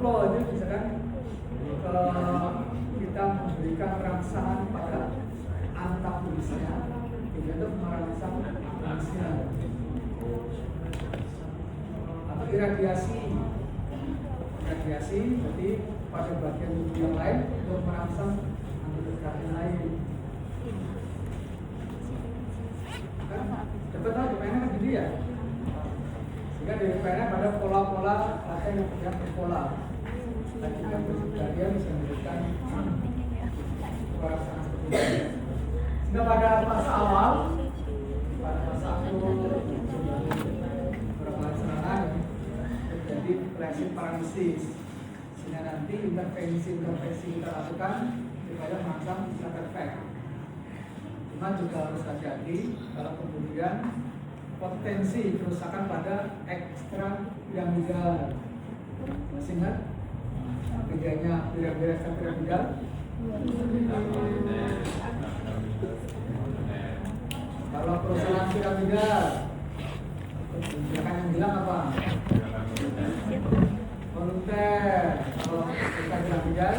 flow itu misalkan kita memberikan rangsangan pada antagonisnya, itu merangsang antagonisnya, atau iradiasi, jadi pada bagian tubuh yang lain untuk merangsang antagonis yang lain. Kan dapat tahu domainnya kan gitu ya. Sehingga di domainnya pada pola-pola latihan yang berpola. Dan kita dia bisa memberikan perasaan seperti itu. Sehingga pada fase awal, pada fase akut beberapa serangan terjadi flashing paralysis. Sehingga nanti intervensi kita lakukan supaya merangsang side effect. Cuma juga harus hati-hati kalau kemudian potensi kerusakan pada ekstra piramidal. Masih ingat bedanya piramidal ekstra piramidal? Kalau kerusakan piramidal, yang bilang apa? Volunteer. Kalau kita piramidal,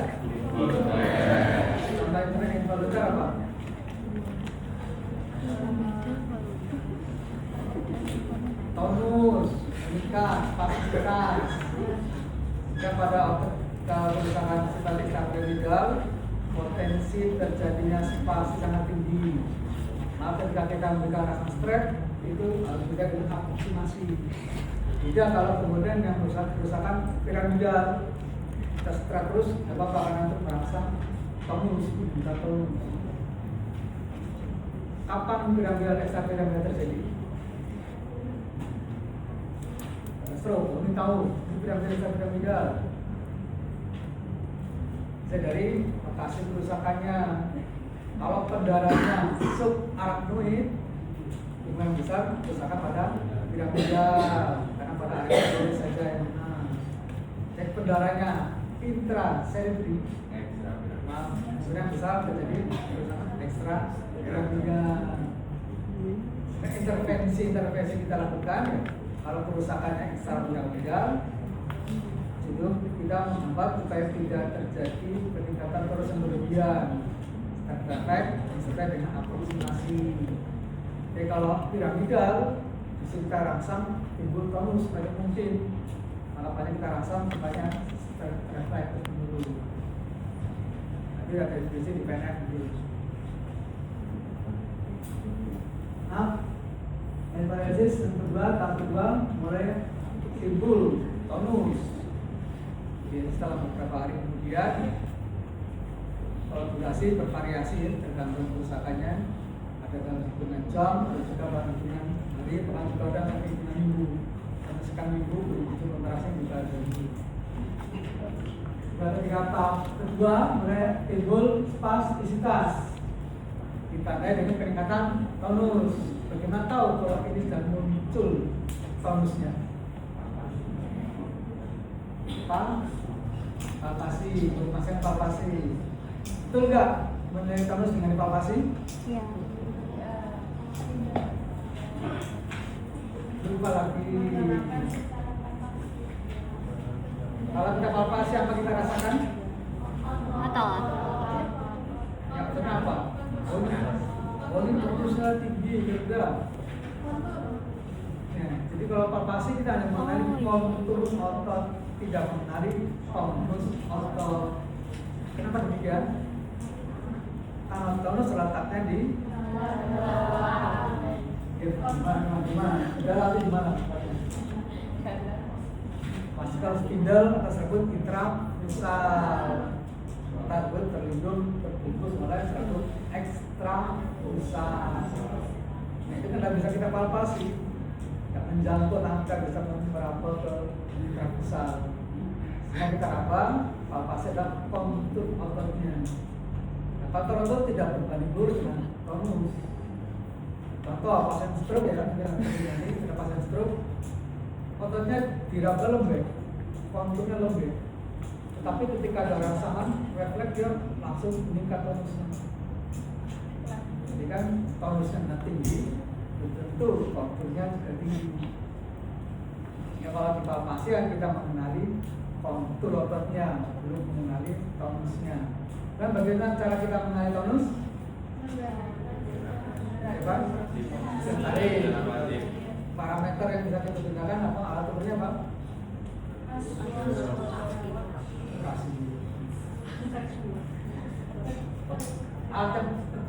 contoh involunteer apa? Tonus, meningkat, spasitas. Jika pada kerusakan simpatik piramidal, potensi terjadinya spasi sangat tinggi. Maka ketika kita memberikan rasa stres, itu harus juga dengan aproksimasi. Tidak kalau kemudian yang kerusakan piramidal kita stres terus, dapat bakalan untuk merangsang tonus, bisa tonus. Kapan piramidal ekstra piramidal terjadi? Stroke, ini tahu ini piramidal. Saya dari lokasi kerusakannya. Kalau pendarahannya subarachnoid, kemungkinan besar kerusakan pada piramidal karena pada area saja yang menang. Cek pendarahannya intracerebri, kemungkinan besar terjadi kerusakan ekstra piramidal. Intervensi kita lakukan ya. Kalau kerusakannya ekstra piramidal, itu kita membuat supaya tidak terjadi peningkatan terus yang berlebihan. Efek disertai dengan aproksimasi. Jadi kalau piramidal, bisa kita rangsang timbul tonus sebanyak mungkin. Makanya kita rangsang supaya efek terus. Nanti ada definisi di PNF dulu. Nah, analisis yang tahap kedua mulai timbul tonus. Jadi setelah beberapa hari kemudian, kalau durasi bervariasi tergantung kerusakannya, ada dengan jam, ada juga dengan hari, bahkan juga ada sampai dengan minggu. Sampai sekian minggu begitu kontrasnya juga ada minggu. Ketika tahap kedua mulai timbul spastisitas, ditandai dengan peningkatan tonus. Bagaimana tahu kalau ini sudah muncul tonusnya? Palpasi, masih palpasi. Betul nggak menilai tonus dengan palpasi? Iya. Lupa lagi. Kalau kita palpasi apa kita rasakan? Atau Ya, kenapa? Volume proporsional tinggi, gitu. Jadi kalau palpasi kita hanya mengenali kontur otot, tidak mengenali tonus otot. Kenapa demikian? Karena tonus letaknya di gimana? Udah latih di mana? Masih kalau spindle atau serabut intramusal, tersebut terlindung terbungkus oleh serabut ekstramusal. Nah, itu kan tidak bisa kita palpasi, tidak menjangkau angka bisa merapel ke intramusal. Sehingga kita apa? Palpasi adalah kontur ototnya. Nah, kontur otot tidak berbanding lurus dengan tonus. Contoh pasien stroke ya, kita pasien stroke, ototnya diraba lembek, konturnya lembek. Tetapi ketika ada rangsangan, refleks dia langsung meningkat tonusnya. Jadi kan tonusnya tidak tinggi, tentu konturnya juga tinggi. Ya kalau di palpasi kita mengenali kontur ototnya, belum mengenali tonusnya. Dan bagaimana cara kita mengenali tonus? Ya, Pak? Tadi parameter yang bisa kita gunakan apa? Alat ukurnya apa?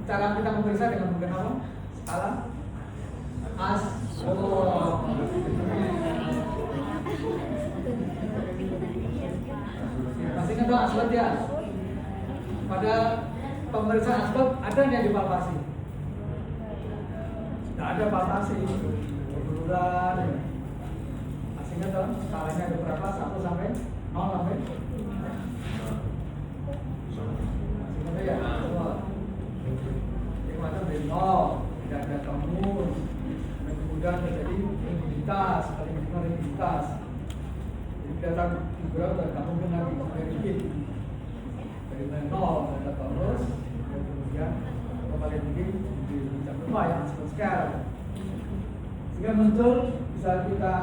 Cara kita memeriksa dengan menggunakan apa? Skala masih ingat dong asbab ya? Pada pemeriksaan asbab ada yang dipalpasi? Tidak ada palpasi, berulang. Masih ingat dong? Skalanya ada berapa? 1 sampai 0 sampai? Masih ingat ya? Semua. Jadi macam dari 0, tidak ada tonus. Kemudian terjadi rigiditas, paling minimal rigiditas. Jadi datang figural dan kamu dengan rigid. Dari 0 ada tonus, dan kemudian kembali rigid di jam 2 yang disebut scale. Sehingga muncul bisa kita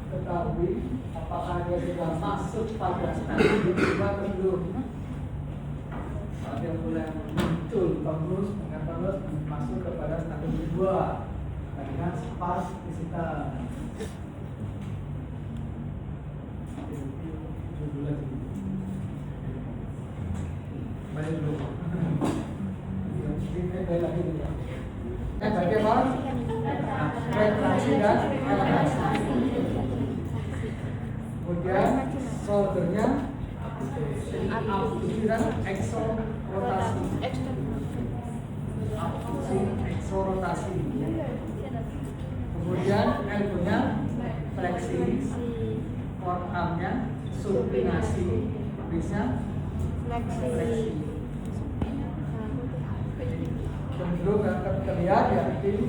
ketahui apakah dia sudah masuk pada stadium 2 atau belum. Kalau dia mulai muncul tonus dengan tonus masuk kepada stadium 2 dengan spastisitas. Balik dulu. Ini balik lagi dulu. Bagaimana? Retraksi dan elevasi. Kemudian soldernya abduksi dan eksorotasi. Abduksi, eksorotasi. Kemudian elbonya fleksi, forearmnya supinasi, bisa fleksi. Cenderung akan terlihat ya nanti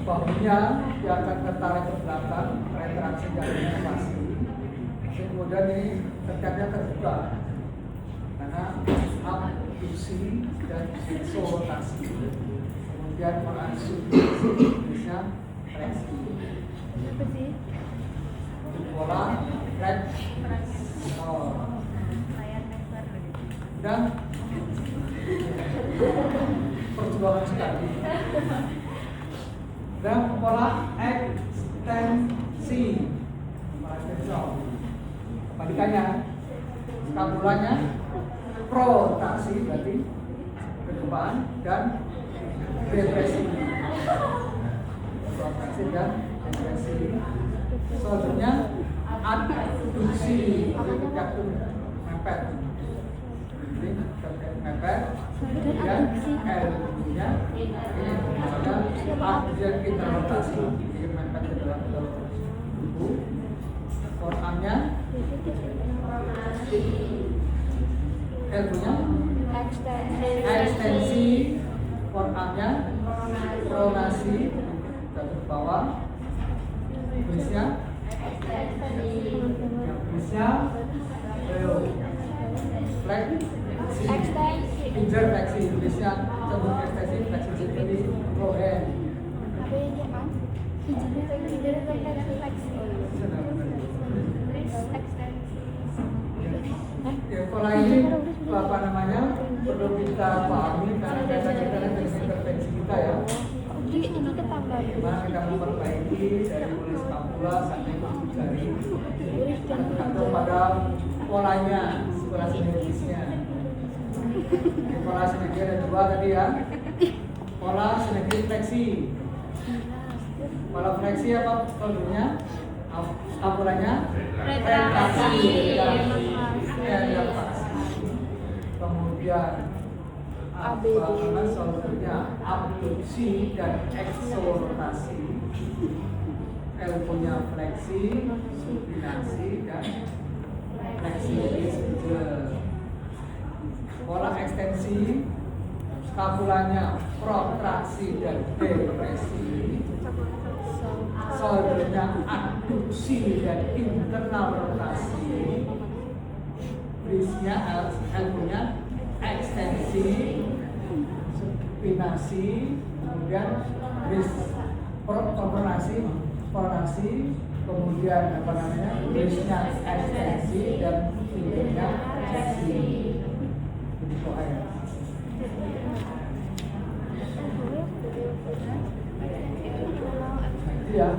bahunya yang akan tertarik ke belakang, retraksi dan elevasi. Kemudian ini tegaknya terbuka karena abduksi dan eksorotasi. Kemudian supinasi bisa fleksi. Apa sih? Pola fleksi. Dan perjuangan sekali. Dan pola ekstensi. Kebalikannya, skapulanya protasi berarti ke depan dan represi. Protasi dan represi. Soldernya adduksi, jatuh mepet. Mepet dan L-nya ini misalnya dia kita rotasi jadi mepet ke dalam tubuh. Forearmnya L-nya ekstensi, forearmnya pronasi jatuh ke bawah, brisnya fleksi, pinjer fleksi, brisnya cenderung ekstensi, fleksi jadi rohen. Apa yang dia kan? Pinjar fleksi. Ya, pola ini apa namanya perlu kita pahami karena biasanya kita lihat dari intervensi kita ya. Ini ketambah. Bagaimana kita memperbaiki dari mulai skapula sampai ujung jari tergantung pada polanya, pola sinergisnya. Pola sinergi ada 2 tadi ya. Pola sinergi fleksi. Pola fleksi apa kodenya? Skapulanya retraksi dan elevasi. Kemudian apa soldernya abduksi dan eksorotasi. Elbonya fleksi, supinasi dan fleksi juga. Pola ekstensi, skapulanya protraksi dan depresi. Soldernya adduksi dan internal rotasi. Brisnya elbonya ekstensi, supinasi, kemudian bris pronasi kemudian apa namanya, bridge-nya ekstensi dan pinggirnya fleksi. Jadi koherens. Nanti ya.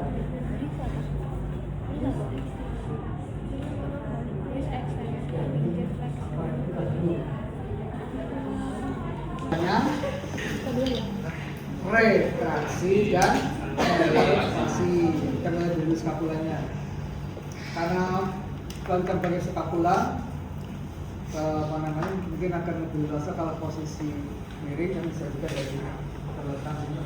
Retraksi dan elevasi. Kita mulai dulu skapulanya. Karena kalau kita pakai skapula, apa namanya, mungkin akan lebih rasa kalau posisi miring dan bisa juga dari terletak ini.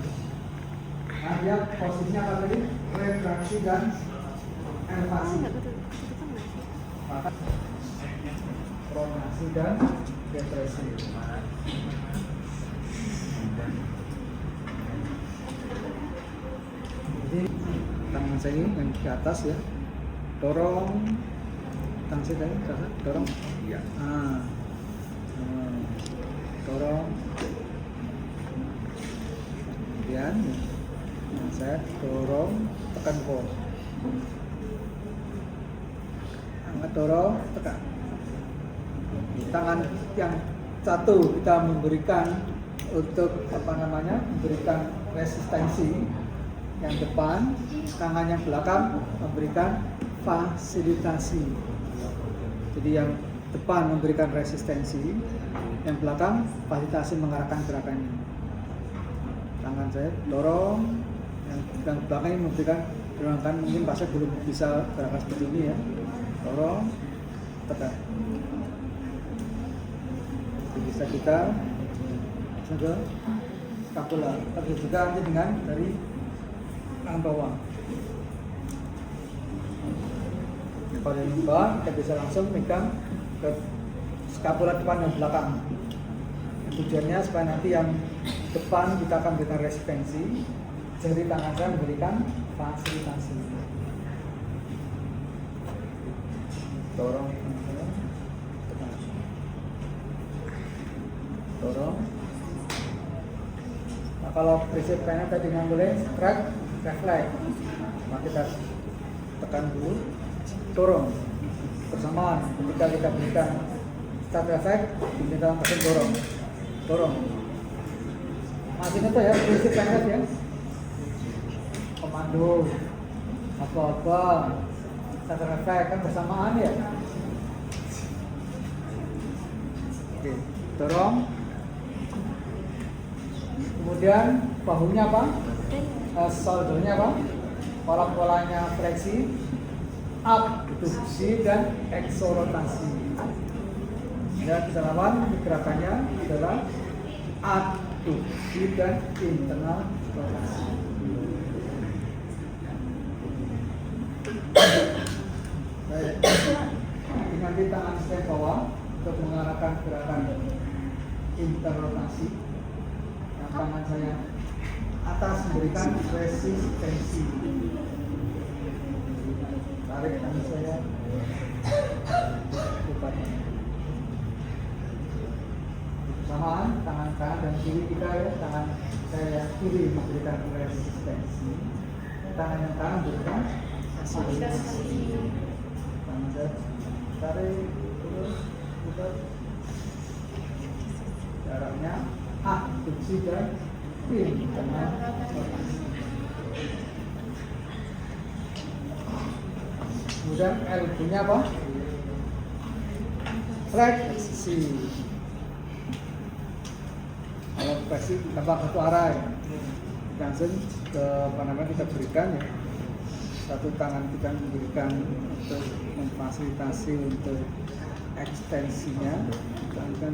Nah, dia posisinya apa tadi? Retraksi dan elevasi. Pronasi dan depresi. Jadi tangan saya ini yang ke atas ya, dorong tangan saya tadi, dorong. Iya. Dorong. Kemudian saya dorong, tekan pause. Angkat, dorong, tekan. Tangan yang satu kita memberikan untuk apa namanya, memberikan resistensi. Yang depan, tangan yang belakang memberikan fasilitasi. Jadi yang depan memberikan resistensi, yang belakang fasilitasi mengarahkan gerakannya. Tangan saya dorong, yang belakang ini memberikan gerakan, mungkin Pak saya belum bisa gerakan seperti ini ya. Dorong, tekan. Jadi bisa kita ke skapula, tapi juga nanti dengan dari tangan bawah. Kalau yang bawah kita bisa langsung pegang ke skapula depan dan belakang. Tujuannya supaya nanti yang depan kita akan berikan resistensi, jari tangan saya memberikan fasilitasi. Dorong, tekan. Dorong. Nah, kalau prinsip pengen tadi nggak boleh strike, reflect. Maka kita tekan dulu, dorong bersamaan. Ketika kita berikan start reflect, kita langsung dorong. Masih itu ya prinsip pengen ya. Komando apa-apa, start reflect kan bersamaan ya. Oke, dorong. Kemudian bahunya apa? Shouldernya apa? Pola-polanya fleksi, abduksi dan eksorotasi. Dan kesalahan gerakannya adalah abduksi dan internal rotasi. Baik. Nanti tangan saya bawah untuk mengarahkan gerakan interrotasi. Yang tangan saya atas memberikan resistensi. Tarik tangan saya. Lipat. Samaan tangan kanan dan kiri kita ya. Tangan saya kiri memberikan resistensi. Tangan yang kanan memberikan resistensi. Tangan saya tarik terus putar. Jaraknya abduksi dan internal rotasi. Kemudian L-nya apa? Fleksi. Kalau fleksi tambah satu arah ya. Langsung ke apa namanya kita berikan ya. Satu tangan kita memberikan untuk memfasilitasi untuk ekstensinya. Kita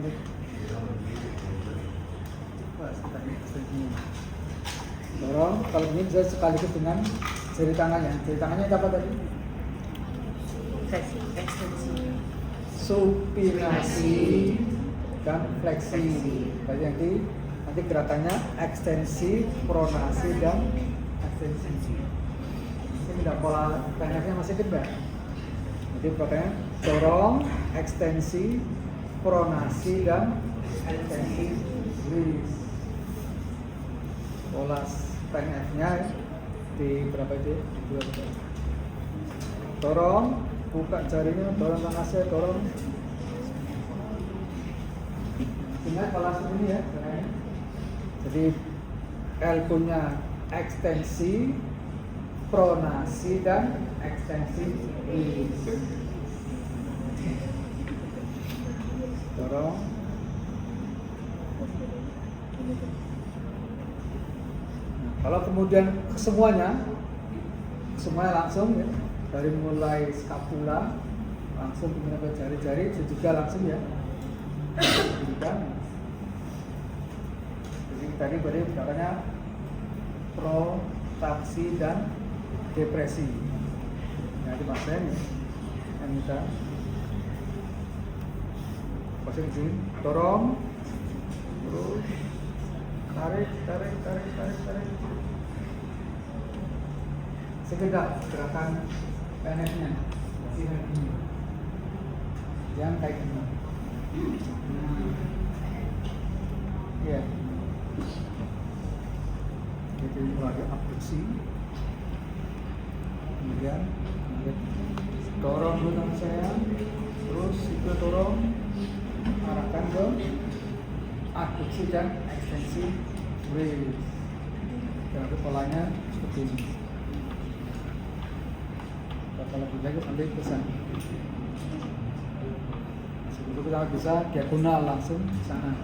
dorong, kalau ini bisa sekaligus dengan jari tangannya. Jari tangannya apa tadi? Ekstensi. Supinasi dan fleksi. Berarti nanti gerakannya ekstensi, pronasi dan ekstensi. Ini tidak pola PNF-nya masih gede. Jadi pokoknya dorong, ekstensi, pronasi dan ekstensi. Pola PNF-nya di berapa itu? Di 2. dorong, buka jarinya, dorong nafasnya, dorong. Ingat pola ini ya. Jadi L punya ekstensi, pronasi dan ekstensi release. Dorong. Nah, kalau kemudian semuanya langsung ya, dari mulai skapula langsung kemudian ke jari-jari juga langsung ya. Jadi tadi berarti katanya protraksi dan depresi. Nah, di masa ini yang kita pasang di sini, dorong, terus tarik. Sekedar gerakan PNF-nya, jangan kayak gini. Ya, jadi mulai abduksi, kemudian dorong dulu tangan saya, terus itu dorong, arahkan ke abduksi dan ekstensi release. Dan polanya seperti ini. Kalau lebih baik ambil pesan. Sebelum kita bisa diagonal langsung ke sana.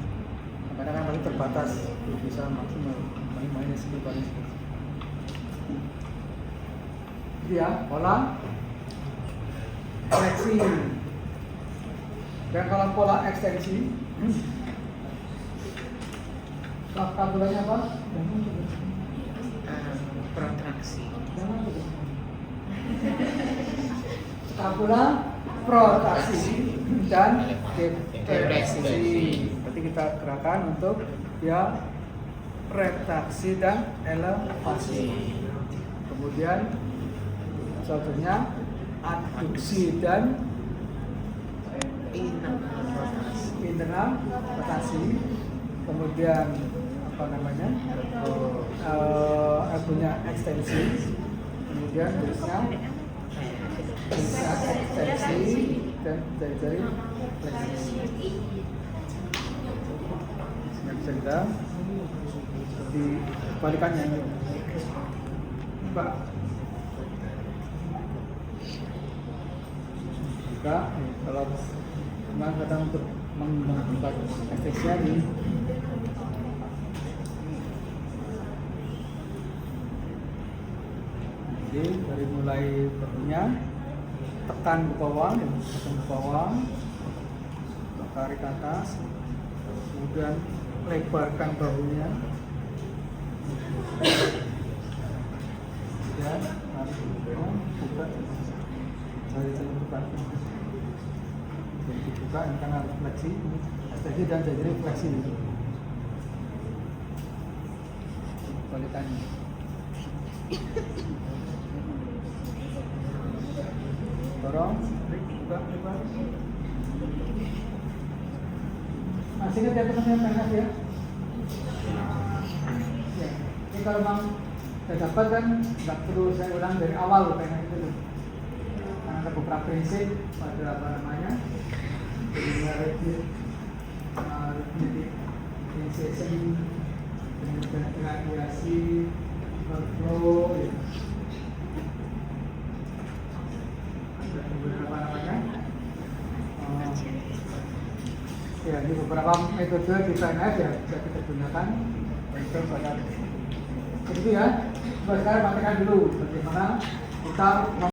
Karena kan paling terbatas, bisa maksimal main-mainnya sekitar itu. Ya, pola fleksi. Dan kalau pola ekstensi, skapulanya apa? Protraksi. Skapula, protraksi dan depresi. Berarti kita gerakan untuk ya retraksi dan elevasi. Kemudian contohnya adduksi dan internal rotasi. Kemudian apa namanya? Punya ekstensi. Kemudian terusnya bisa ekstensi dan jari-jari fleksi. Bisa kita dibalikannya ini, Mbak. Juga kalau memang kadang untuk membuat ekstensinya ini. Jadi dari mulai bahunya tekan ke bawah, tarik ke atas, kemudian lebarkan bahunya, dan tarik ke bawah, buka, jari-jari buka. Jadi dibuka, ini kan harus fleksi, ekstensi dan jari fleksi. Balikannya. Dorong, buka, lebar. Masih ingat ya teman-teman PNF ya? Ya. Ini kalau memang sudah dapat kan nggak perlu saya ulang dari awal PNF itu. Karena ada beberapa prinsip pada apa namanya, jadi initiation, kemudian evaluasi, workflow. Beberapa namanya ya, ini beberapa metode di PNF ya bisa kita gunakan untuk pada itu ya. Coba sekarang praktekkan dulu bagaimana kita